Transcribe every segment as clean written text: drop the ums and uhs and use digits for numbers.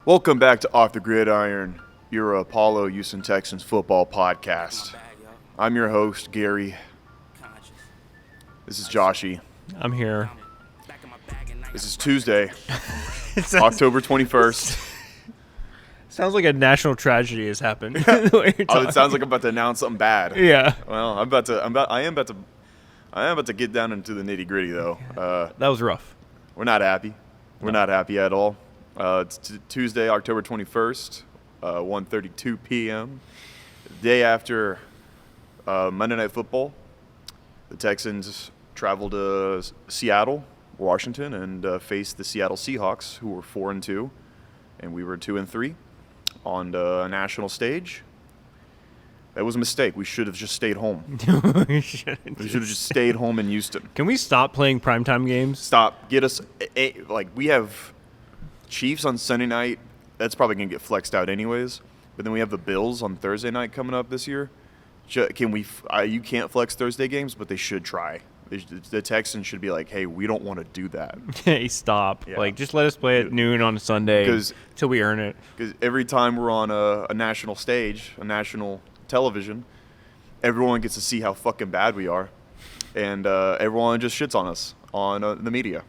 Welcome back to Off the Gridiron, your Apollo Houston Texans football podcast. I'm your host, Gary. This is Joshy. I'm here. This is Tuesday, October 21st. Sounds like a national tragedy has happened. It sounds like I'm about to announce something bad. Yeah. Well, I am about to get down into the nitty gritty though. That was rough. We're not happy. We're not happy at all. It's Tuesday, October 21st, 1:32 p.m. The day after Monday Night Football. The Texans traveled to Seattle, Washington, and faced the Seattle Seahawks, who were 4-2, and we were 2-3 on the national stage. That was a mistake. We should have just stayed home. We should have just stayed home in Houston. Can we stop playing primetime games? Stop. Get us we have Chiefs on Sunday night. That's probably going to get flexed out anyways. But then we have the Bills on Thursday night coming up this year. Can we? You can't flex Thursday games, but they should try. The Texans should be like, hey, we don't want to do that. Hey, stop. Yeah. Just let us play at noon on a Sunday until we earn it. Because every time we're on a national stage, a national television, everyone gets to see how fucking bad we are. And everyone just shits on us on the media.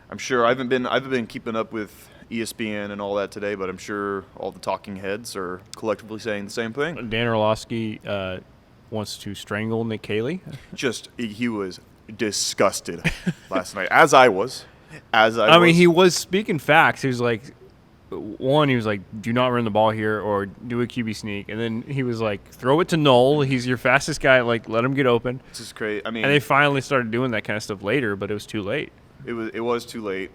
I'm sure I haven't been keeping up with ESPN and all that today, but I'm sure all the talking heads are collectively saying the same thing. Dan Orlovsky wants to strangle Nick Caley. He was disgusted last night, as I was. I mean, he was speaking facts. He was like, do not run the ball here or do a QB sneak. And then he was like, throw it to Knoll. He's your fastest guy. Like, let him get open. This is crazy. I mean, and they finally started doing that kind of stuff later, but it was too late. It was too late.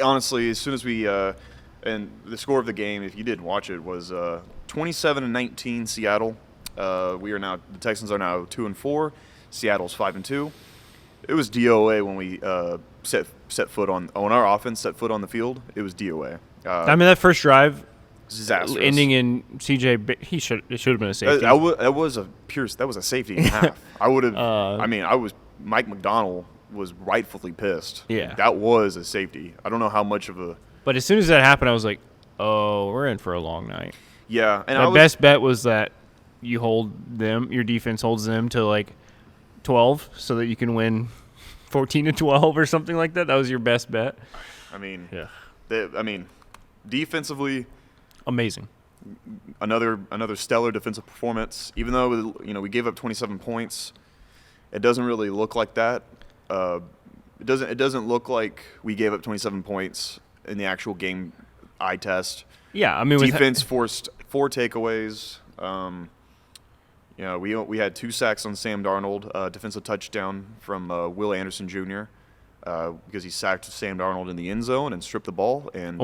Honestly, as soon as we and the score of the game, if you didn't watch it, was 27-19 Seattle. The Texans are now 2-4. Seattle's 5-2. It was DOA when we set foot on our offense, set foot on the field. It was DOA. I mean, that first drive, disastrous, ending in CJ. It should have been a safety. That was a safety and a half. I would have. Mike McDonald was rightfully pissed. Yeah, that was a safety. I don't know how much of a. But as soon as that happened, I was like, "Oh, we're in for a long night." Yeah, and my best bet was that you hold them. Your defense holds them to like 12, so that you can win 14-12 or something like that. That was your best bet. I mean, yeah. Defensively, amazing. Another stellar defensive performance. Even though we gave up 27 points, it doesn't really look like that. It doesn't look like we gave up 27 points in the actual game eye test. Yeah, I mean, defense forced 4 takeaways. We had 2 sacks on Sam Darnold, defensive touchdown from Will Anderson Jr. Because he sacked Sam Darnold in the end zone and stripped the ball and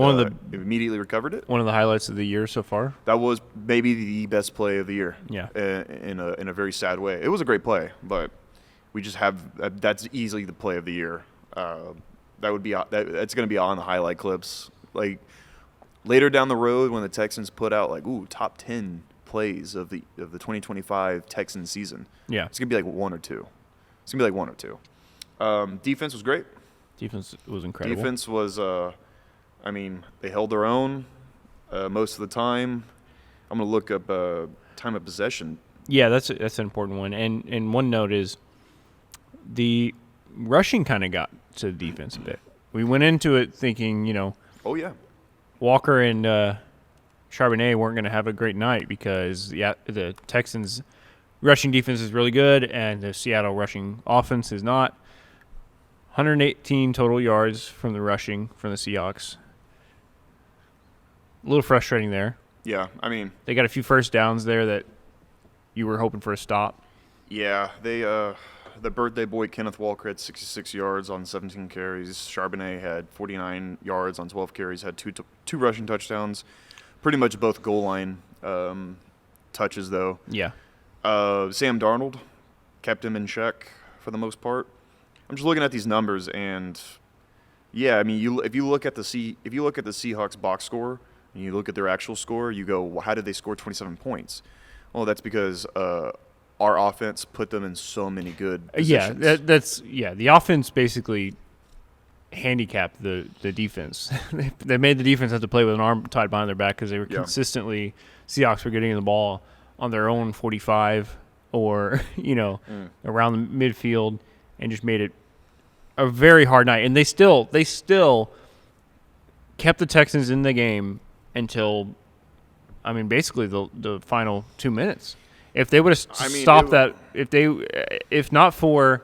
immediately recovered it. One of the highlights of the year so far. That was maybe the best play of the year. Yeah. In a very sad way. It was a great play, but we just have that's easily the play of the year. That's going to be on the highlight clips. Like later down the road when the Texans put out top 10 plays of the 2025 Texans season. Yeah. It's going to be 1 or 2. It's going to be 1 or 2. Defense was great. Defense was incredible. Defense was, they held their own most of the time. I'm going to look up time of possession. Yeah, that's an important one. And one note is the rushing kind of got to the defense a bit. We went into it thinking, oh yeah, Walker and Charbonnet weren't going to have a great night because the Texans' rushing defense is really good and the Seattle rushing offense is not. 118 total yards from the rushing from the Seahawks. A little frustrating there. Yeah, I mean, they got a few first downs there that you were hoping for a stop. Yeah, they the birthday boy Kenneth Walker had 66 yards on 17 carries. Charbonnet had 49 yards on 12 carries, had two rushing touchdowns. Pretty much both goal line touches, though. Yeah. Sam Darnold kept him in check for the most part. I'm just looking at these numbers, and yeah, I mean, if you look at the Seahawks box score and you look at their actual score, you go, well, how did they score 27 points? Well, that's because our offense put them in so many good positions. The offense basically handicapped the defense. They made the defense have to play with an arm tied behind their back because they were consistently Seahawks were getting the ball on their own 45 or around the midfield and just made it a very hard night. And they still kept the Texans in the game until basically the final 2 minutes. If they would have stopped that, if not for,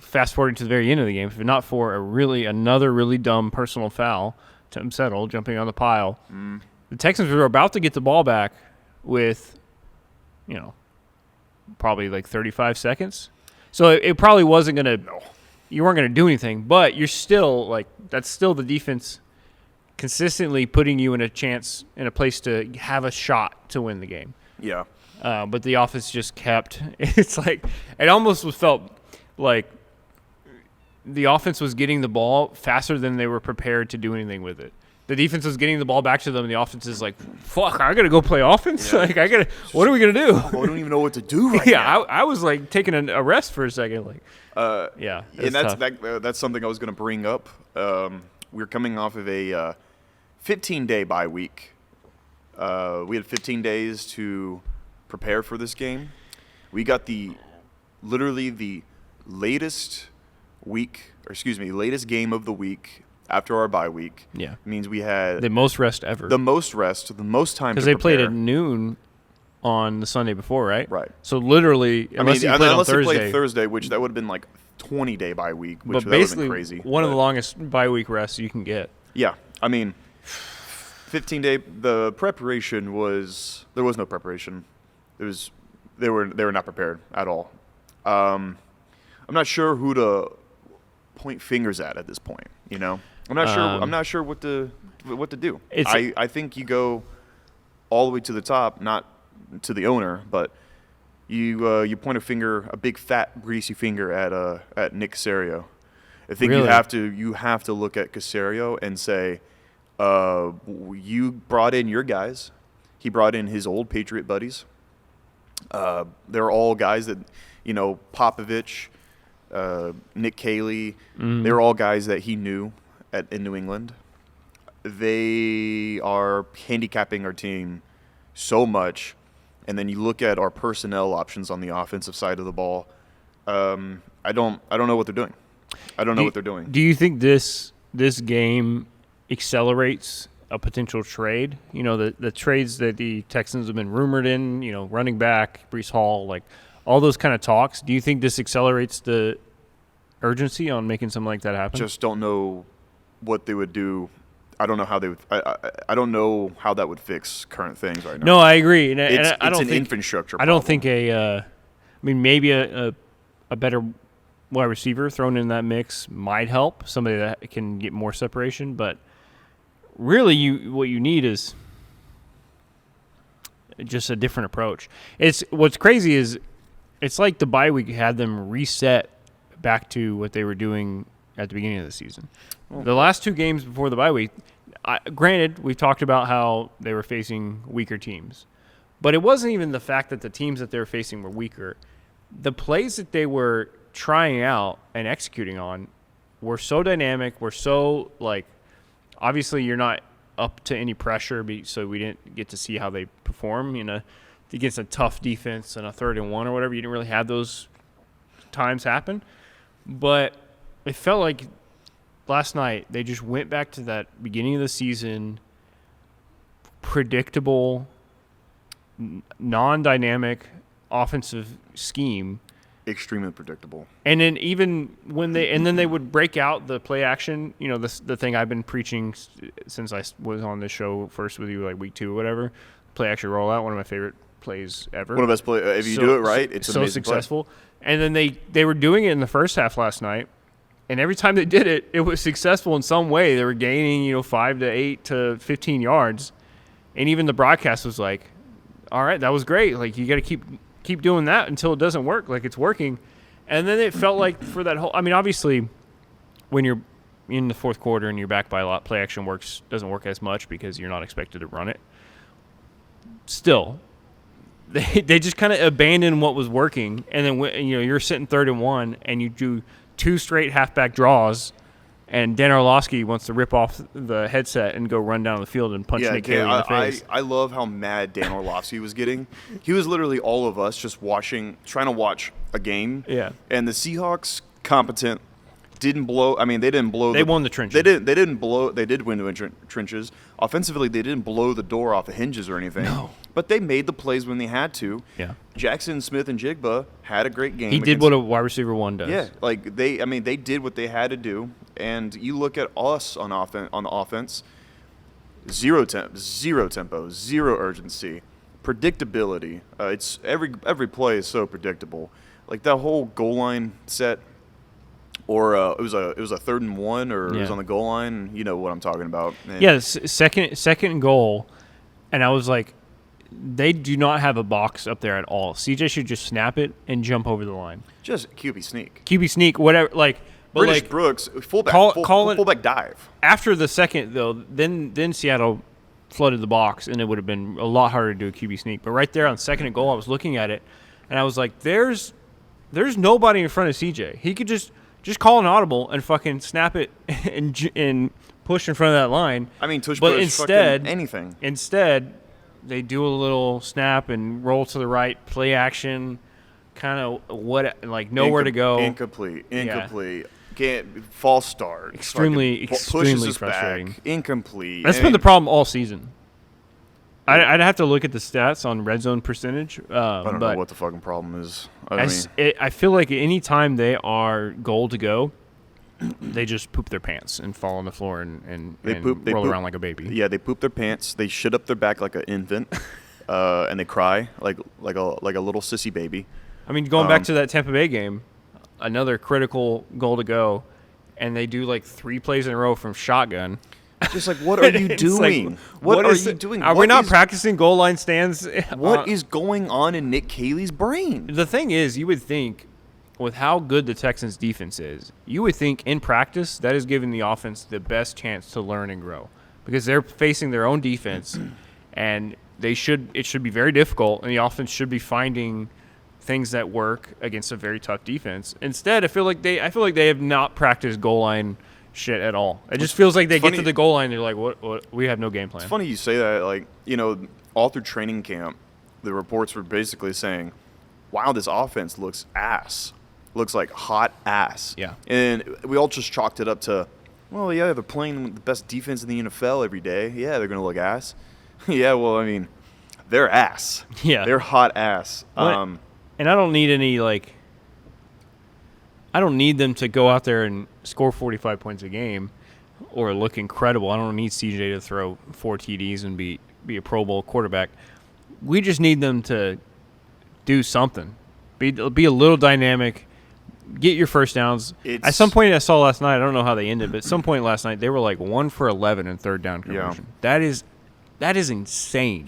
fast forwarding to the very end of the game, if not for another really dumb personal foul, Tim Settle jumping on the pile, the Texans were about to get the ball back with, probably like 35 seconds. So it probably wasn't going to, you weren't going to do anything, but you're still that's still the defense consistently putting you in a place to have a shot to win the game. Yeah. But the offense just kept. It's like it almost felt like the offense was getting the ball faster than they were prepared to do anything with it. The defense was getting the ball back to them, and the offense is like, "Fuck, I gotta go play offense. Yeah. What are we gonna do? I don't even know what to do right now." I was like taking a rest for a second, and that's something I was gonna bring up. We're coming off of a 15-day bye week. We had 15 days to prepare for this game. We got literally the latest game of the week after our bye week. Yeah. It means we had the most rest ever. The most time to because they played at noon on the Sunday before, right? Right. So literally, unless they played Thursday, which that would have been like 20-day bye week, which but that would have been basically crazy. One of the longest bye week rests you can get. Yeah. 15-day. The preparation there was no preparation. They were not prepared at all. I'm not sure who to point fingers at this point. I'm not sure what to do. I think you go all the way to the top, not to the owner, but you point a big fat greasy finger at Nick Caserio. I think really? you have to look at Caserio and say, you brought in your guys. He brought in his old Patriot buddies. They're all guys that, Popovich, Nick Cayley, they're all guys that he knew in New England. They are handicapping our team so much. And then you look at our personnel options on the offensive side of the ball. I don't know what they're doing. I don't know what they're doing. Do you think this game accelerates a potential trade? The trades that the Texans have been rumored in, running back, Breece Hall, like all those kind of talks. Do you think this accelerates the urgency on making something like that happen? Just don't know what they would do. I don't know how they would. I don't know how that would fix current things right now. No, I agree. And it's I don't an think infrastructure I problem. don't think maybe a better wide receiver thrown in that mix might help. Somebody that can get more separation, but really, what you need is just a different approach. What's crazy is it's like the bye week had them reset back to what they were doing at the beginning of the season. The last two games before the bye week, granted, we've talked about how they were facing weaker teams, but it wasn't even the fact that the teams that they were facing were weaker. The plays that they were trying out and executing on were so dynamic, were so obviously you're not up to any pressure, so we didn't get to see how they perform against a tough defense and a 3rd and 1 or whatever. You didn't really have those times happen, but it felt like last night they just went back to that beginning of the season predictable, non-dynamic offensive scheme. Extremely predictable. And then even when they would break out the play action, the thing I've been preaching since I was on this show first with you, week 2 or whatever, play action rollout, one of my favorite plays ever. One of the best plays. If you do it right, it's so amazing successful. Play. And then they were doing it in the first half last night, and every time they did it, it was successful in some way. They were gaining, 5 to 8 to 15 yards, and even the broadcast was like, "All right, that was great. You got to keep doing that until it doesn't work. It's working." And then it felt like for that whole – obviously, when you're in the fourth quarter and you're back by a lot, play action doesn't work as much because you're not expected to run it. Still, they just kind of abandoned what was working, and then you're sitting 3rd and 1, and you do 2 straight halfback draws and Dan Orlovsky wants to rip off the headset and go run down the field and punch Nick Caley in the face. I love how mad Dan Orlovsky was getting. He was literally all of us just trying to watch a game. Yeah. And the Seahawks, competent, didn't blow. I mean, they didn't blow. They won the trenches. They didn't blow. They did win the trenches. Offensively, they didn't blow the door off the hinges or anything. No. But they made the plays when they had to. Yeah. Jackson Smith and Jigba had a great game. He did what a wide receiver one does. Yeah, like they did what they had to do. And you look at us on the offense, zero tempo, zero urgency, predictability. It's every play is so predictable. Like that whole goal line set, or it was a 3rd and 1, or it was on the goal line. You know what I'm talking about. And yeah, second goal, and I was like, they do not have a box up there at all. CJ should just snap it and jump over the line. Just QB sneak, whatever. Like, but British like, Brooks, fullback, fullback dive. After the second though, then Seattle flooded the box, and it would have been a lot harder to do a QB sneak. But right there on 2nd and goal, I was looking at it, and I was like, there's nobody in front of CJ. He could just call an audible and fucking snap it and push in front of that line. I mean, tush but push, instead, anything. Instead, they do a little snap and roll to the right, play action, kind of nowhere to go. Incomplete. Can't false start. Extremely pushes frustrating. Back, incomplete. That's been the problem all season. I'd have to look at the stats on red zone percentage. I don't know what the fucking problem is. I feel like any time they are goal to go, they just poop their pants and fall on the floor and roll around like a baby. Yeah, they poop their pants. They shit up their back like an infant, and they cry like a little sissy baby. I mean, going back to that Tampa Bay game, another critical goal to go, and they do like 3 plays in a row from shotgun. Just like, what are you doing? Like, what are you doing? Are we not practicing goal line stands? What is going on in Nick Caley's brain? The thing is, you would think, with how good the Texans' defense is, you would think in practice that is giving the offense the best chance to learn and grow, because they're facing their own defense, and it should be very difficult, and the offense should be finding things that work against a very tough defense. Instead, I feel like they have not practiced goal line shit at all. It just feels like they get to the goal line, they're like, what? We have no game plan. It's funny you say that. Like, all through training camp, the reports were basically saying, wow, this offense looks ass. Looks like hot ass. Yeah. And we all just chalked it up to, well, yeah, they're playing the best defense in the NFL every day. Yeah, they're going to look ass. Yeah, well, I mean, they're ass. Yeah. They're hot ass. And I don't need I don't need them to go out there and score 45 points a game or look incredible. I don't need CJ to throw 4 TDs and be a Pro Bowl quarterback. We just need them to do something. Be a little dynamic. Get your first downs. At some point I saw last night, I don't know how they ended, but at some point last night they were like 1 for 11 in 3rd down conversion. Yeah. That is insane.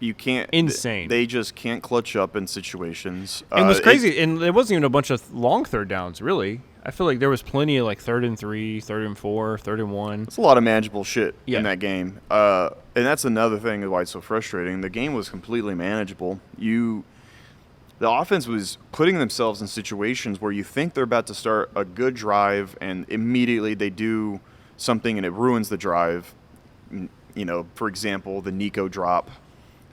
You can't. Insane. They just can't clutch up in situations. It was crazy, and there wasn't even a bunch of long 3rd downs, really. I feel like there was plenty of like 3rd and 3, 3rd and 4, 3rd and 1. It's a lot of manageable shit in that game. And that's another thing why it's so frustrating. The game was completely manageable. The offense was putting themselves in situations where you think they're about to start a good drive, and immediately they do something and it ruins the drive. For example, the Nico drop.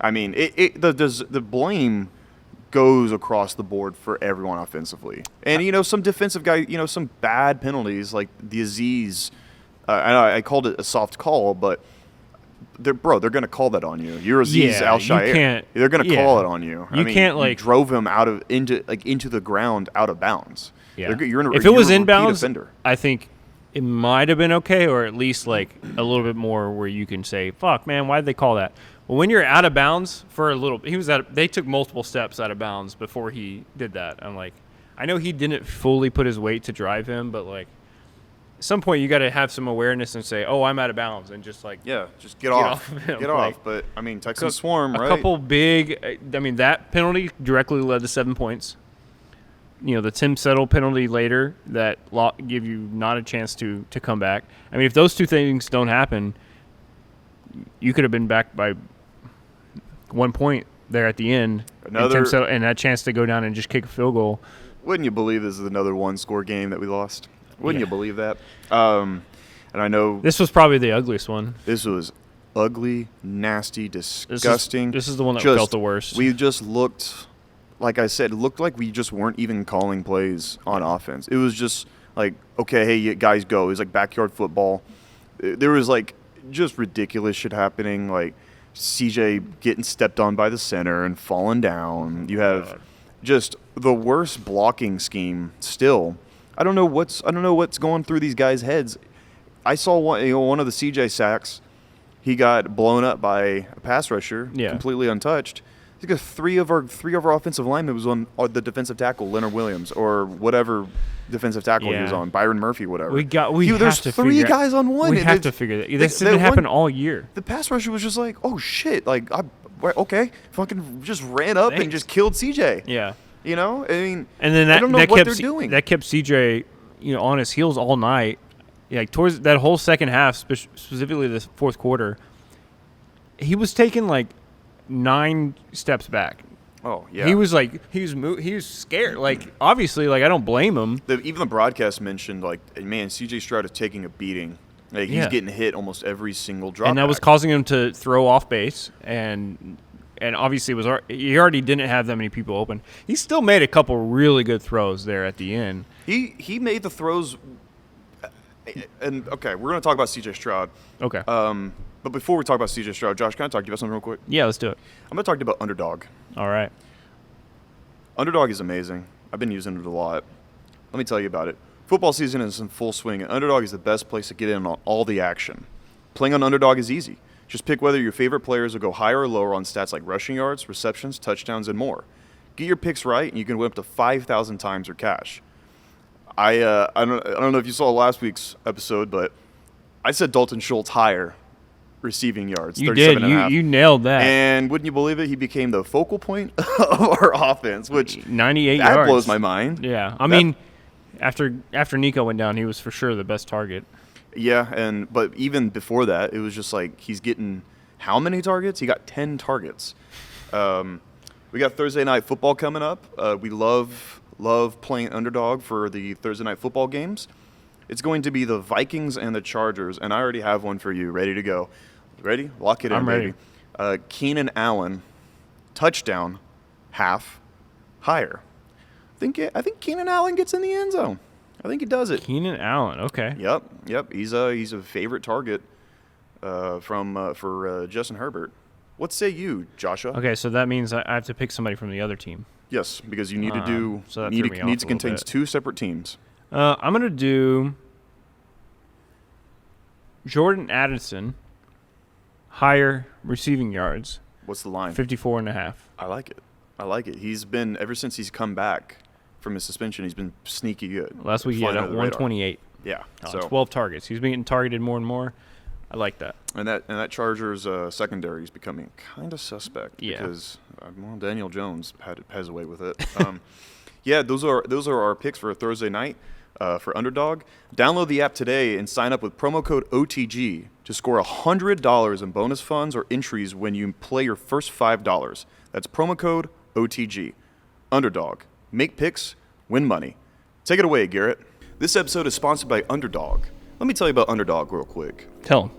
I mean, the blame goes across the board for everyone offensively. And, some defensive guy, some bad penalties like the Aziz. I called it a soft call, but they're going to call that on you. You're Aziz Al-Shaair. They're going to call it on you. You drove him into the ground out of bounds. Yeah. If it was inbounds, offender. I think it might have been okay, or at least like a little bit more where you can say, "Fuck, man, why did they call that?" Well, when you're out of bounds for a little, they took multiple steps out of bounds before he did that. I'm like, I know he didn't fully put his weight to drive him, but like, at some point you got to have some awareness and say, "Oh, I'm out of bounds," and just like, just get off. Get off. But I mean, Texans swarm, right? A couple big. I mean, that penalty directly led to 7 points. The Tim Settle penalty later that give you not a chance to come back. I mean, if those two things don't happen, you could have been back by 1 point there at the end. And Tim Settle, and that chance to go down and just kick a field goal. Wouldn't you believe this is another 1-score game that we lost? Wouldn't Yeah. you believe that? And I know This was probably the ugliest one. this was ugly, nasty, disgusting. This is the one that Just- felt the worst. We just looked, like I said, it looked like we just weren't even calling plays on offense. It was just like, okay, hey, you guys go. It was like backyard football. There was like just ridiculous shit happening, like CJ getting stepped on by the center and falling down. You have just the worst blocking scheme still. I don't know what's going through these guys' heads. I saw one of the CJ sacks. He got blown up by a pass rusher, completely untouched. I think three of our offensive linemen was on the defensive tackle, Leonard Williams, or whatever defensive tackle he was on, Byron Murphy, whatever. There's three guys on one. We have to figure that. This has been happening all year. The pass rusher was just like, oh shit, like okay, fucking just ran up and just killed CJ. Yeah. You know, I mean, And then I don't know that what kept they're doing. That kept CJ, on his heels all night. Yeah, like towards that whole second half, specifically the fourth quarter, he was taking like 9 steps back. Oh yeah, He was scared. Like obviously, like I don't blame him. Even the broadcast mentioned like, man, CJ Stroud is taking a beating. Like he's getting hit almost every single drop. And that was causing him to throw off base, and obviously he already didn't have that many people open. He still made a couple really good throws there at the end. He made the throws. And okay, we're going to talk about CJ Stroud. Okay. But before we talk about CJ Stroud, Josh, can I talk to you about something real quick? Yeah, let's do it. I'm going to talk to you about Underdog. All right. Underdog is amazing. I've been using it a lot. Let me tell you about it. Football season is in full swing, and Underdog is the best place to get in on all the action. Playing on Underdog is easy. Just pick whether your favorite players will go higher or lower on stats like rushing yards, receptions, touchdowns, and more. Get your picks right, and you can win up to 5,000 times your cash. I don't know if you saw last week's episode, but I said Dalton Schultz higher receiving yards. You did. You nailed that. And wouldn't you believe it? He became the focal point of our offense, which 98 that yards. blows my mind. Yeah. I mean, after Nico went down, he was for sure the best target. Yeah, but even before that, it was just like he's getting how many targets? He got 10 targets. We got Thursday night football coming up. We love playing Underdog for the Thursday night football games. It's going to be the Vikings and the Chargers, and I already have one for you ready to go. Ready? Lock it in, I'm ready. baby. Keenan Allen, touchdown, half, higher. I think Keenan Allen gets in the end zone. I think he does it. Keenan Allen, okay. Yep. He's a favorite target for Justin Herbert. What say you, Joshua? Okay, so that means I have to pick somebody from the other team. Yes, because you need to do so that threw me off needs a to little contain bit. 2 separate teams. I'm going to do Jordan Addison, higher receiving yards, What's the line? 54.5. I like it. He's been, ever since he's come back from his suspension, he's been sneaky good. Last week he had Flying a under the radar. 128. Yeah. So 12 targets. He's been getting targeted more and more. I like that. And that Chargers secondary is becoming kind of suspect because Daniel Jones has a way with it. Yeah, those are our picks for Thursday night for Underdog. Download the app today and sign up with promo code OTG to score $100 in bonus funds or entries when you play your first $5. That's promo code OTG. Underdog. Make picks, win money. Take it away, Garrett. This episode is sponsored by Underdog. Let me tell you about Underdog real quick. Tell him.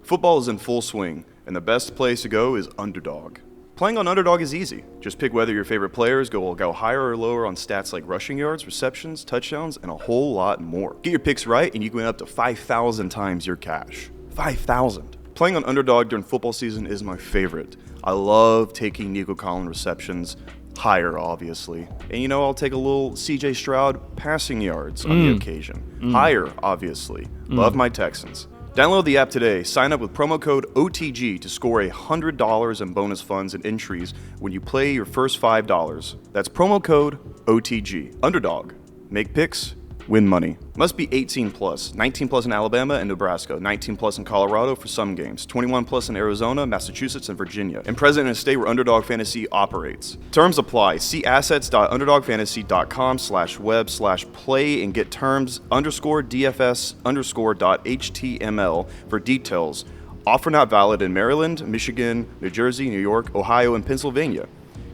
Football is in full swing, and the best place to go is Underdog. Playing on Underdog is easy. Just pick whether your favorite players will go higher or lower on stats like rushing yards, receptions, touchdowns, and a whole lot more. Get your picks right, and you can win up to 5,000 times your cash. 5,000. Playing on Underdog during football season is my favorite. I love taking Nico Collins receptions higher, obviously. And, I'll take a little CJ Stroud passing yards on the occasion. Higher, obviously. Love my Texans. Download the app today. Sign up with promo code OTG to score $100 in bonus funds and entries when you play your first $5. That's promo code OTG. Underdog. Make picks, win money. Must be 18 plus. 19 plus in Alabama and Nebraska. 19 plus in Colorado for some games. 21 plus in Arizona, Massachusetts, and Virginia. And present in a state where Underdog Fantasy operates. Terms apply. See assets.underdogfantasy.com/web/play and get terms _DFS_.html for details. Offer not valid in Maryland, Michigan, New Jersey, New York, Ohio, and Pennsylvania.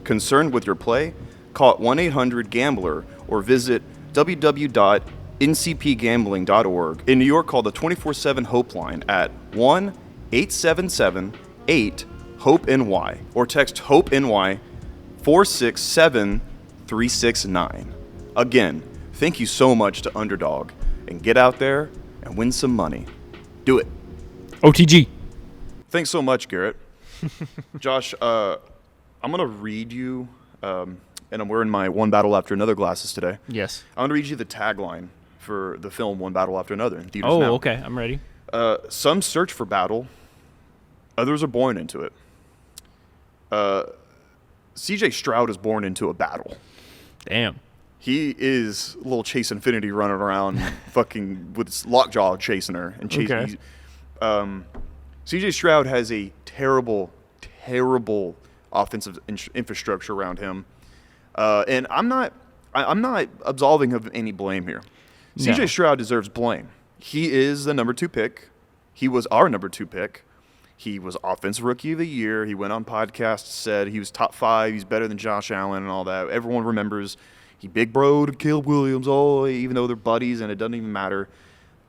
Concerned with your play? Call 1-800-GAMBLER or visit www.underdogfantasy.com ncpgambling.org. In New York, call the 24/7 Hope line at 1-877-8-HOPE-NY or text HOPE-NY 467-369. Again, thank you so much to Underdog, and get out there and win some money. Do it. OTG. Thanks so much, Garrett. Josh, I'm going to read you, and I'm wearing my One Battle After Another glasses today. Yes. I'm going to read you the tagline for the film One Battle After Another in theaters Oh, now. okay. I'm ready. Some search for battle, others are born into it. CJ Stroud is born into a battle. Damn. He is a little Chase Infinity running around fucking with his lockjaw chasing her. And Okay. CJ Stroud has a terrible, terrible offensive infrastructure around him. And I'm not absolving of any blame here. No. CJ Stroud deserves blame. He is the number 2 pick. He was our number 2 pick. He was Offensive Rookie of the Year. He went on podcasts, said he was top 5. He's better than Josh Allen and all that. Everyone remembers he big bro'd Caleb Williams, even though they're buddies, and it doesn't even matter.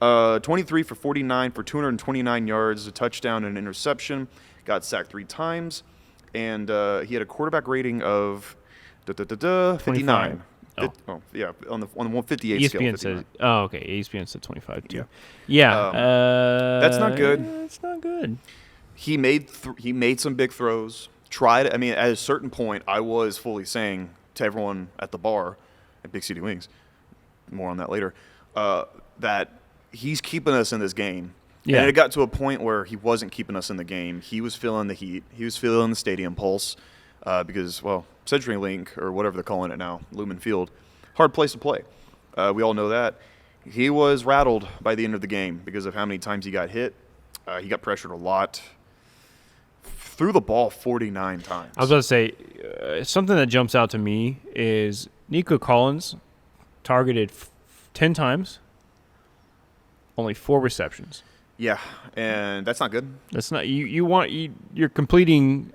23 for 49 for 229 yards, a touchdown and an interception. Got sacked 3 times. And he had a quarterback rating of 59. Yeah, on the 158 scale. ESPN 59. says. Oh, okay. ESPN said 25 too. Yeah. Yeah. That's not good. It's not good. He made some big throws. Tried. I mean, at a certain point, I was fully saying to everyone at the bar at Big City Wings, more on that later, that he's keeping us in this game. Yeah. And it got to a point where he wasn't keeping us in the game. He was feeling the heat. He was feeling the stadium pulse because, well, CenturyLink, or whatever they're calling it now, Lumen Field, hard place to play. We all know that. He was rattled by the end of the game because of how many times he got hit. He got pressured a lot. Threw the ball 49 times. I was about to say, something that jumps out to me is Nico Collins targeted 10 times, only 4 receptions. Yeah, and that's not good. That's not you're completing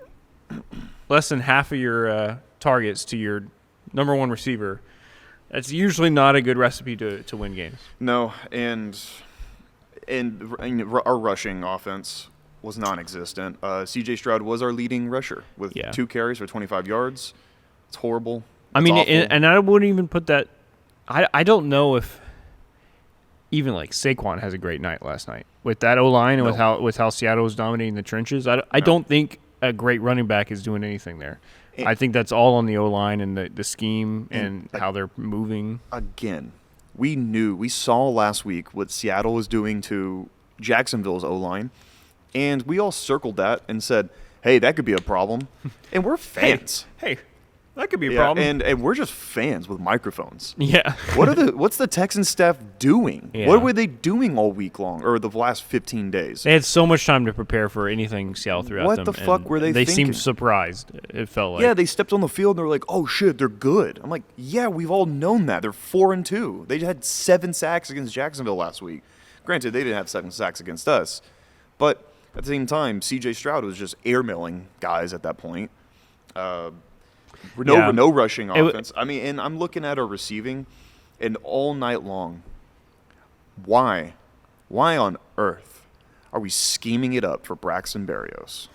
less than half of your targets to your number 1 receiver. That's usually not a good recipe to win games. No, and our rushing offense was non-existent. C.J. Stroud was our leading rusher with 2 carries for 25 yards. It's horrible. I mean, and I wouldn't even put that. I don't know if even like Saquon has a great night last night with that O-line and with how Seattle was dominating the trenches. I don't think a great running back is doing anything there. I think that's all on the O-line and the scheme and how they're moving. Again, we saw last week what Seattle was doing to Jacksonville's O-line, and we all circled that and said, hey, that could be a problem. And we're fans. Hey, that could be a problem. And we're just fans with microphones. Yeah. What's the Texans staff doing? Yeah. What were they doing all week long or the last 15 days? They had so much time to prepare for anything Seattle threw at them. What the fuck were they thinking? They seemed surprised, it felt like. Yeah, they stepped on the field and they're like, oh, shit, they're good. I'm like, yeah, we've all known that. They're 4-2. They had 7 sacks against Jacksonville last week. Granted, they didn't have 7 sacks against us. But at the same time, C.J. Stroud was just airmailing guys at that point. No rushing offense. And I'm looking at our receiving, and all night long, why on earth are we scheming it up for Braxton Berrios?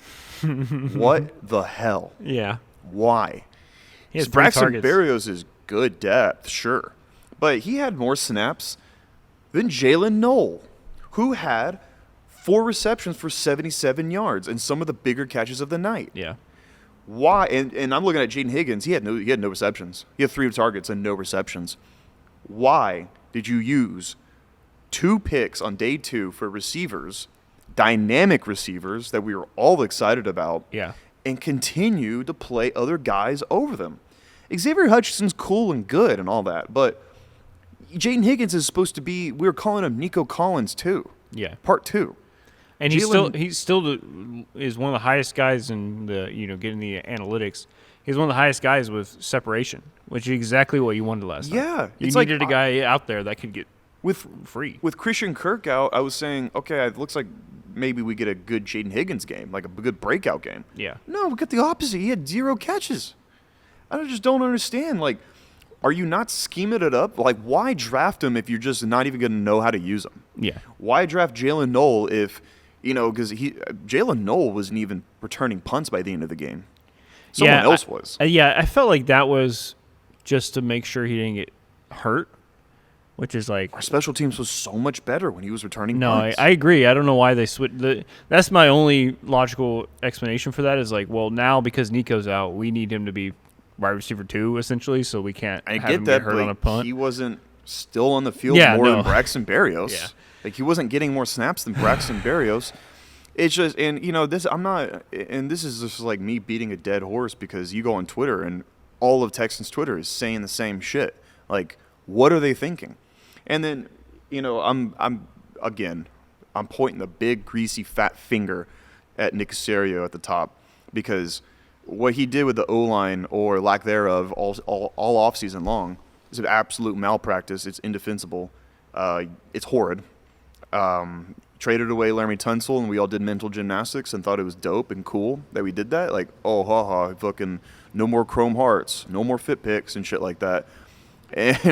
What the hell? Yeah. Why? He has 3 Braxton targets. Berrios is good depth, sure. But he had more snaps than Jalen Knoll, who had 4 receptions for 77 yards and some of the bigger catches of the night. Yeah. Why? And I'm looking at Jaden Higgins. He had no receptions. He had 3 targets and no receptions. Why did you use 2 picks on day 2 for receivers, dynamic receivers that we were all excited about, and continue to play other guys over them? Xavier Hutchinson's cool and good and all that, but Jaden Higgins is supposed to be, we were calling him Nico Collins too. Yeah. Part 2. And he still is one of the highest guys in the, getting the analytics. He's one of the highest guys with separation, which is exactly what you wanted last time. Yeah. You needed a guy out there that could get free. With Christian Kirk out, I was saying, okay, it looks like maybe we get a good Jaden Higgins game, like a good breakout game. Yeah. No, we got the opposite. He had 0 catches. I just don't understand. Like, are you not scheming it up? Like, why draft him if you're just not even going to know how to use him? Yeah. Why draft Jalen Noel if, because Jalen Noel wasn't even returning punts by the end of the game. Someone else was. I felt like that was just to make sure he didn't get hurt, which is like... Our special teams was so much better when he was returning No, punts. I agree. I don't know why they switched. That's my only logical explanation for that is like, well, now because Nico's out, we need him to be wide receiver 2, essentially, so we can't have him get hurt on a punt. He wasn't still on the field more than Braxton Berrios. Yeah. Like, he wasn't getting more snaps than Braxton Berrios. It's just, and this, I'm not, and this is just like me beating a dead horse because you go on Twitter and all of Texans Twitter is saying the same shit. Like, what are they thinking? And then, I'm pointing the big, greasy, fat finger at Nick Caserio at the top because what he did with the O-line or lack thereof all offseason long is an absolute malpractice. It's indefensible. It's horrid. Traded away Laramie Tunsil, and we all did mental gymnastics and thought it was dope and cool that we did that. Like, fucking no more Chrome Hearts, no more Fit Picks and shit like that. And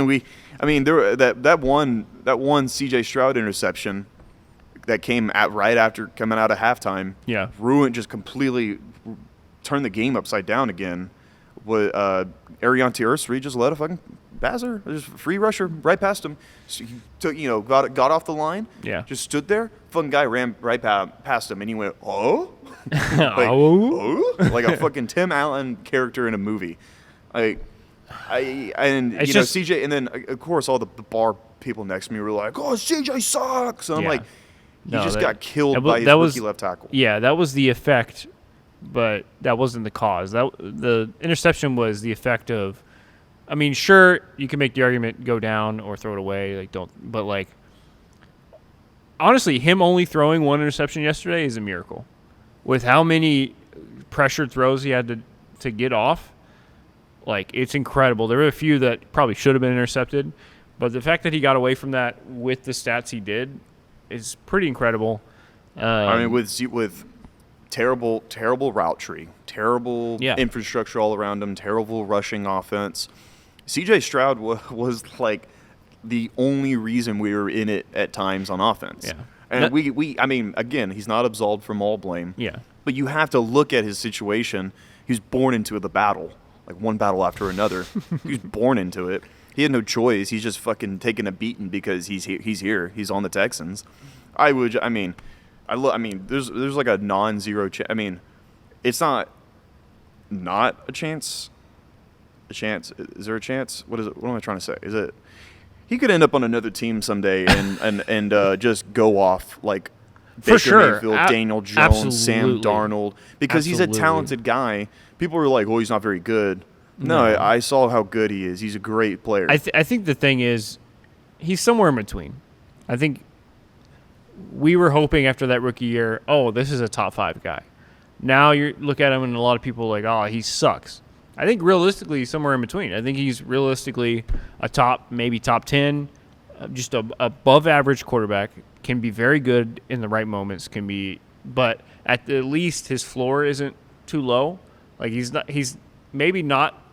that one CJ Stroud interception that came right after coming out of halftime, just completely turned the game upside down again. With Ariante Ursary just let a fucking passer, just free rusher right past him. So he took, got off the line, just stood there. Fucking guy ran right past him, and he went, oh, like a fucking Tim Allen character in a movie. CJ, and then of course all the bar people next to me were like, "Oh, CJ sucks," and I'm like, he got killed by his rookie left tackle. Yeah, that was the effect, but that wasn't the cause. The interception was the effect of. I mean, sure, you can make the argument go down or throw it away, but honestly, him only throwing one interception yesterday is a miracle. With how many pressured throws he had to get off, it's incredible. There were a few that probably should have been intercepted, but the fact that he got away from that with the stats he did is pretty incredible. With terrible route tree, terrible infrastructure all around him, terrible rushing offense. CJ Stroud was like the only reason we were in it at times on offense. Yeah. And again, he's not absolved from all blame. Yeah. But you have to look at his situation. He was born into the battle, like one battle after another. He was born into it. He had no choice. He's just fucking taking a beating because he's here. He's on the Texans. There's like a non-zero chance. I mean, it's not a chance. A chance? Is there a chance? What is it? What am I trying to say? Is it? He could end up on another team someday and just go off like for Baker sure. Mayfield, Daniel Jones, Sam Darnold, because he's a talented guy. People are like, "Oh, he's not very good." No, I saw how good he is. He's a great player. I think the thing is, he's somewhere in between. I think we were hoping after that rookie year, this is a top 5 guy. Now you look at him and a lot of people are like, he sucks. I think realistically he's somewhere in between. I think he's realistically maybe top 10, just a above average quarterback, can be very good in the right moments, but at the least his floor isn't too low. Like he's maybe not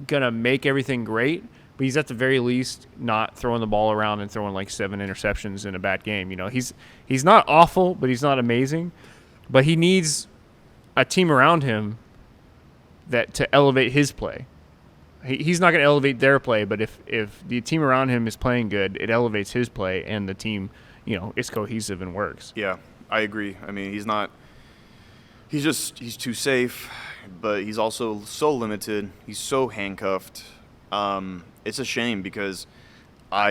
going to make everything great, but he's at the very least not throwing the ball around and throwing like 7 interceptions in a bad game. He's not awful, but he's not amazing. But he needs a team around him to elevate his play. He's not going to elevate their play, but if the team around him is playing good, it elevates his play, and the team, is cohesive and works. Yeah, I agree. I mean, he's too safe, but he's also so limited. He's so handcuffed. It's a shame because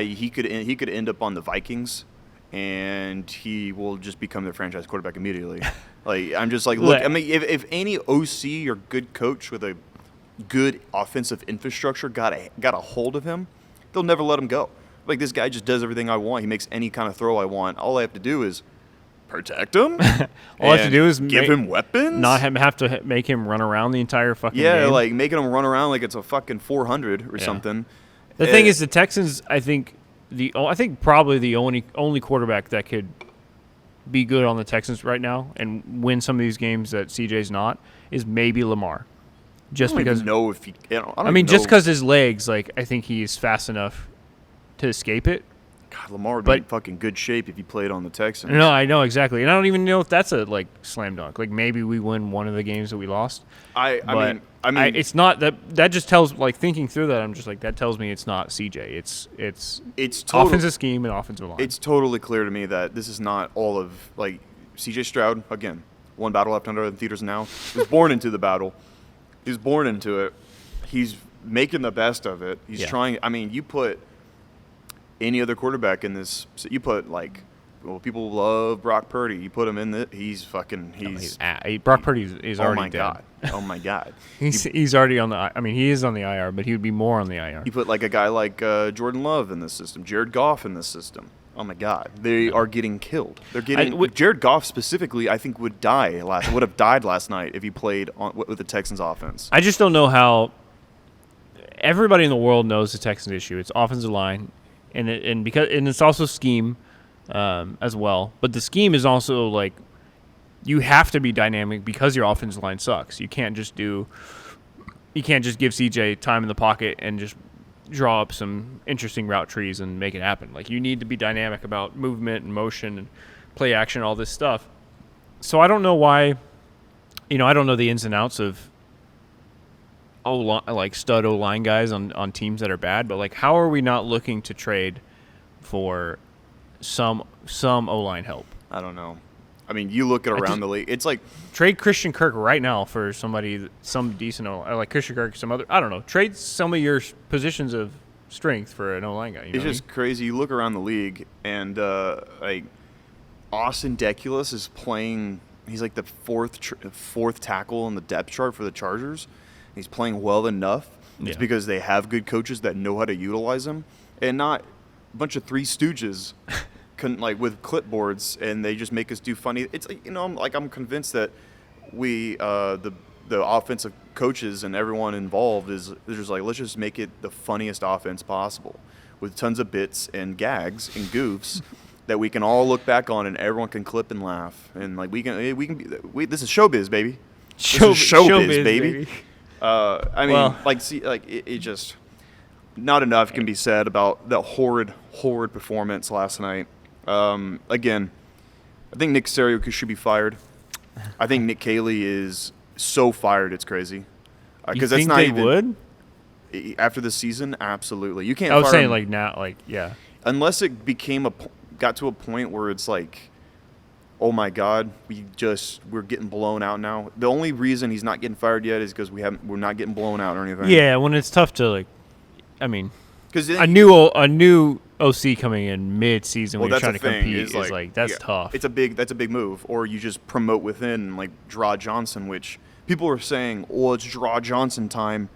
he could end up on the Vikings, and he will just become their franchise quarterback immediately. I'm just like, look. I mean, if any OC or good coach with a good offensive infrastructure got a hold of him, they'll never let him go. Like, this guy just does everything I want. He makes any kind of throw I want. All I have to do is protect him. All I have to do is give him weapons. Not have to make him run around the entire fucking game. Yeah, like making him run around like it's a fucking 400 or something. The thing is, the Texans, I think probably the only quarterback that could be good on the Texans right now and win some of these games that CJ's not is maybe Lamar. just I don't because. even know if he. I mean, just because his legs, like I think he's fast enough to escape it. God, Lamar would be in fucking good shape if he played on the Texans. No, I know exactly, and I don't even know if that's a slam dunk. Like maybe we win one of the games that we lost. I mean, it's not that. That just tells thinking through that. I'm just that tells me it's not CJ. It's offensive scheme and offensive line. It's totally clear to me that this is not all of CJ Stroud. Again, one battle left under the theaters now. He was born into the battle. He was born into it. He's making the best of it. He's trying. I mean, you put any other quarterback in this. You put people love Brock Purdy. You put him in the. He's fucking. Brock Purdy is oh already my dead. God. Oh my God. he's already on the. I mean, he is on the IR, but he would be more on the IR. You put a guy like Jordan Love in this system. Jared Goff in this system. Oh my God, they are getting killed. They're getting Jared Goff specifically. I think would have died last night if he played with the Texans offense. I just don't know how. Everybody in the world knows the Texans issue. It's offensive line, and it's also scheme as well. But the scheme is also you have to be dynamic because your offensive line sucks. You can't just give CJ time in the pocket and just draw up some interesting route trees and make it happen. You need to be dynamic about movement and motion and play action, all this stuff. So I don't know why, I don't know the ins and outs of stud O-line guys on teams that are bad, but how are we not looking to trade for some O-line help? I don't know. I mean, you look at around the league. It's trade Christian Kirk right now for some decent Christian Kirk, some other. I don't know. Trade some of your positions of strength for an O-line guy. It's just crazy. You look around the league, and Austin Deculus is playing. He's the fourth tackle on the depth chart for the Chargers. He's playing well enough. It's because they have good coaches that know how to utilize him, and not a bunch of Three Stooges. With clipboards, and they just make us do funny. It's I'm convinced that we the offensive coaches and everyone involved is just let's just make it the funniest offense possible with tons of bits and gags and goofs that we can all look back on and everyone can clip and laugh and this is showbiz, baby. This is showbiz, baby. I mean, it just not enough can be said about that horrid performance last night. Again, I think Nick Caserio should be fired. I think Nick Caley is so fired, it's crazy. Because that's not even would after the season. Absolutely, you can't. I was fire saying him, now, unless it got to a point where it's oh my God, we're getting blown out now. The only reason he's not getting fired yet is because we're not getting blown out or anything. Yeah, when it's tough to I mean, because a new OC coming in mid-season when you're trying to compete is that's tough. That's a big move. Or you just promote within Draw Johnson, which people are saying, it's Draw Johnson time.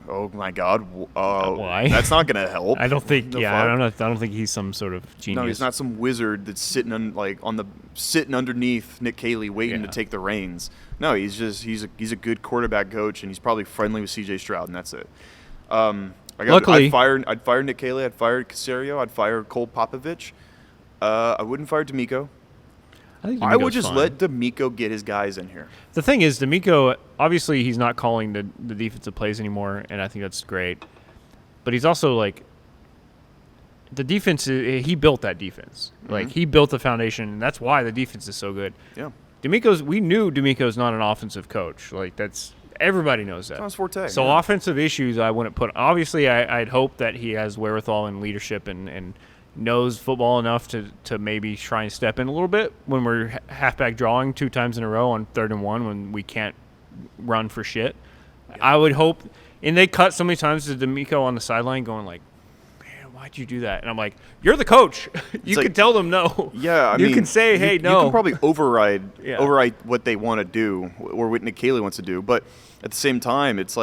Oh my God! Why? That's not going to help. I don't think. I don't think he's some sort of genius. No, he's not some wizard that's sitting sitting underneath Nick Caley, waiting to take the reins. No, he's a good quarterback coach, and he's probably friendly with CJ Stroud, and that's it. Luckily, I'd fire Nick Caley. I'd fire Caserio. I'd fire Cole Popovich. I wouldn't fire D'Amico. I would just let D'Amico get his guys in here. The thing is, D'Amico, obviously he's not calling the defensive plays anymore, and I think that's great. But he's also the defense. He built that defense. Mm-hmm. He built the foundation, and that's why the defense is so good. Yeah. We knew D'Amico's not an offensive coach. That's everybody knows that. That's forte. So offensive issues, I wouldn't put. Obviously, I'd hope that he has wherewithal and leadership and knows football enough to maybe try and step in a little bit when we're halfback drawing 2 times in a row on 3rd and 1 when we can't run for shit. Yeah. I would hope, and they cut so many times to D'Amico on the sideline going man, why'd you do that? And I'm like, you're the coach. You can tell them no. Yeah, I mean, you can say, hey, no. You can probably override what they want to do or what Nick Caley wants to do, but at the same time, it's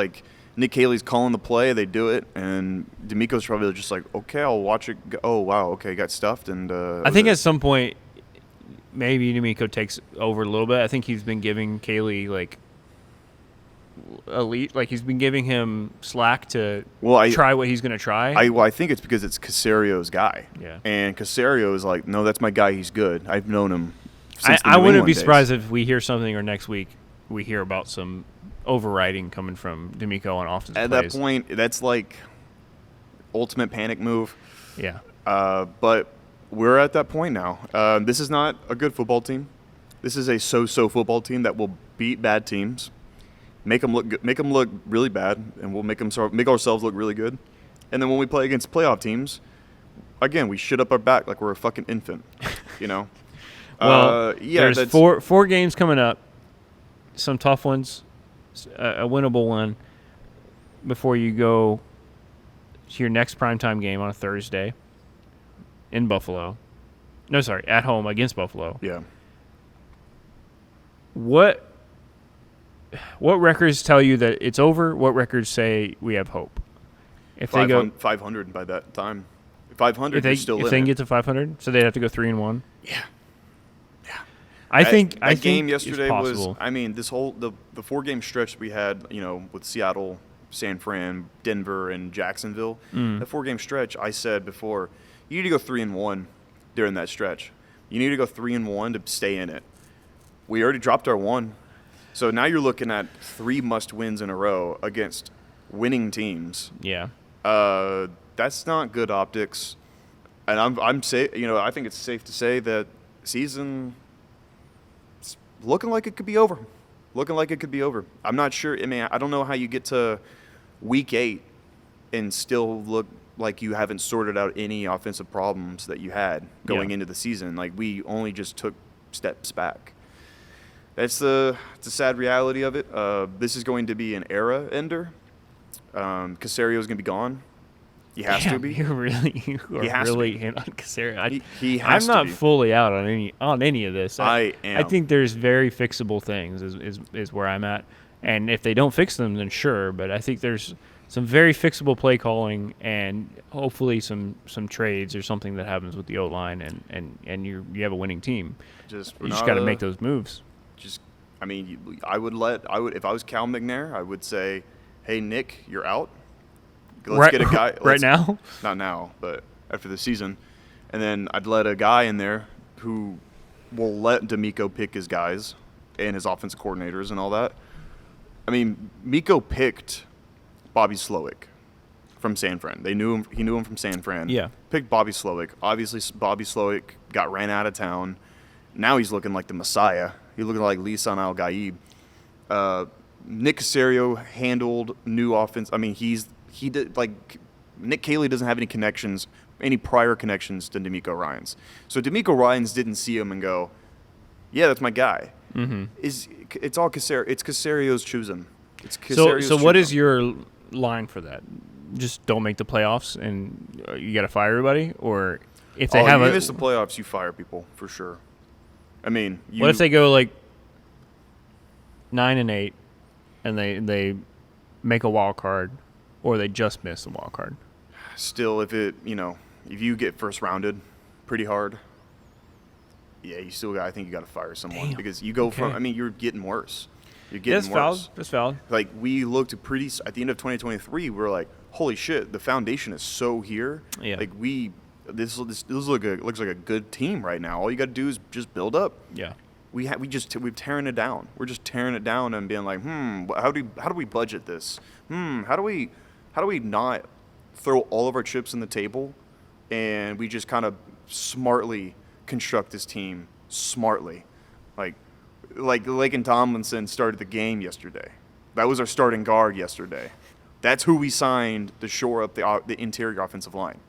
Nick Caley's calling the play, they do it, and D'Amico's probably just okay, I'll watch it. Oh, wow, okay, got stuffed. And I think at some point, maybe D'Amico takes over a little bit. I think he's been giving Caley, elite, he's been giving him slack to try what he's going to try. I think it's because it's Caserio's guy. Yeah. And Caserio is no, that's my guy, he's good. I've known him since I wouldn't be surprised if we hear something or next week we hear about some overriding coming from D'Amico on offensive At plays. that point, that's like ultimate panic move. Yeah. But we're at that point now. This is not a good football team. This is a so-so football team that will beat bad teams, make them look good, make them look really bad, and we'll make ourselves look really good. And then when we play against playoff teams, again, we shit up our back like we're a fucking infant, you know. Well, yeah, there's four games coming up, some tough ones, a winnable one, before you go to your next primetime game on a Thursday in Buffalo. No, sorry, at home against Buffalo. Yeah. What records tell you that it's over? What records say we have hope? If they go 500 by that time, 500, if they, you're still if in they can it. get to 500, so they'd have to go 3-1. Yeah. I think that game think yesterday it's was. possible. I mean, this whole the 4-game stretch we had, you know, with Seattle, San Fran, Denver, and Jacksonville. That 4-game stretch, I said before, you need to go 3-1 during that stretch. You need to go 3-1 to stay in it. We already dropped our one, so now you're looking at 3 must-wins in a row against winning teams. Yeah. That's not good optics, and I think it's safe to say that season. Looking like it could be over. I'm not sure. I mean, I don't know how you get to week 8 and still look like you haven't sorted out any offensive problems that you had going into the season. Like, we only just took steps back. That's the sad reality of it. This is going to be an era ender. Casario's going to be gone. He has to be. You are really in on Casario. He has I'm not to be. fully out on any of this. I am. I think there's very fixable things is where I'm at. And if they don't fix them, then sure. But I think there's some very fixable play calling and hopefully some trades or something that happens with the O-line and you have a winning team. You just got to make those moves. I would if I was Cal McNair, I would say, hey, Nick, you're out. Let's get a guy. Right now? Not now, but after the season. And then I'd let a guy in there who will let D'Amico pick his guys and his offensive coordinators and all that. I mean, Miko picked Bobby Slowick from San Fran. He knew him from San Fran. Yeah. Picked Bobby Slowick. Obviously, Bobby Slowick got ran out of town. Now he's looking like the Messiah. He's looking like Lisan Al-Gaib. Nick Casario handled new offense. I mean, he did, like, Nick Caley doesn't have any prior connections to D'Amico Ryans. So D'Amico Ryans didn't see him and go, yeah, that's my guy. Mm-hmm. It's all Casario. It's Casario's choosing. It's Casario's So what is your line for that? Just don't make the playoffs and you got to fire everybody? Or if they you miss the playoffs, you fire people for sure. I mean, what if they go like 9-8 and they make a wild card? Or they just miss the wild card. Still, if you get first rounded pretty hard, yeah, I think you got to fire someone. Because you go from, I mean, you're getting worse. You're getting worse. That's valid. Like, we looked at the end of 2023, we were like, holy shit, the foundation is so here. Yeah. Like, this looks like a good team right now. All you got to do is just build up. Yeah. We've tearing it down. We're just tearing it down and being like, how do we budget this? How do we not throw all of our chips on the table and we just kind of smartly construct this team smartly? Like Laken Tomlinson started the game yesterday. That was our starting guard yesterday. That's who we signed to shore up the interior offensive line.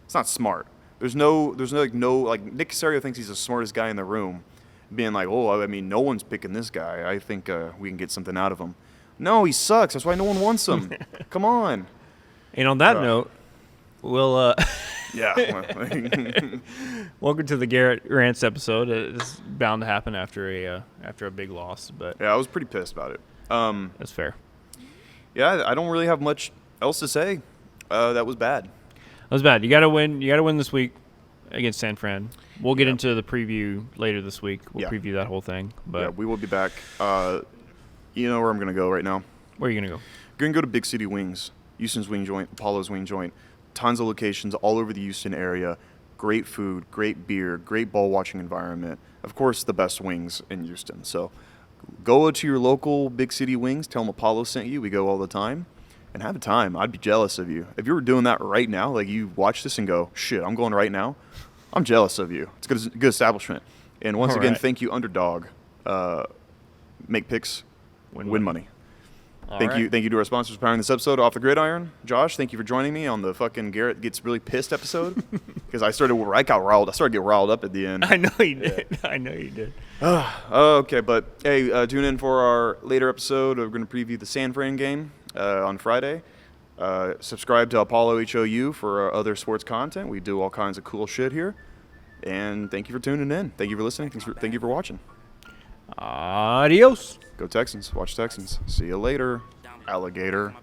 It's not smart. There's no Nick Casario thinks he's the smartest guy in the room, being like, oh, I mean, no one's picking this guy. I think we can get something out of him. No, he sucks. That's why no one wants him. Come on. And on that note, we'll yeah. Welcome to the Garrett Rants episode. It's bound to happen after a big loss, but yeah, I was pretty pissed about it. That's fair. Yeah, I don't really have much else to say. That was bad. That was bad. You got to win. You got to win this week against San Fran. We'll get into the preview later this week. We'll preview that whole thing. But yeah, we will be back. You know where I'm gonna go right now. Where are you gonna go? Gonna go to Big City Wings, Houston's Wing Joint, Apollo's Wing Joint. Tons of locations all over the Houston area. Great food, great beer, great ball watching environment. Of course, the best wings in Houston. So Go to your local Big City Wings. Tell them Apollo sent you. We go all the time. And have a time. I'd be jealous of you. If you were doing that right now, like you watch this and go, shit, I'm going right now, I'm jealous of you. It's good establishment. And once again, thank you, Underdog. Make picks, win money. Thank you to our sponsors for powering this episode, Off the Gridiron. Josh, thank you for joining me on the fucking Garrett Gets Really Pissed episode. Because I started to get riled up at the end. I know you did. I know you did. Okay, but hey, tune in for our later episode. We're going to preview the San Fran game on Friday. Subscribe to Apollo HOU for our other sports content. We do all kinds of cool shit here. And thank you for tuning in. Thank you for listening. Thank you for watching. Adios. Go Texans. Watch Texans. See you later, alligator.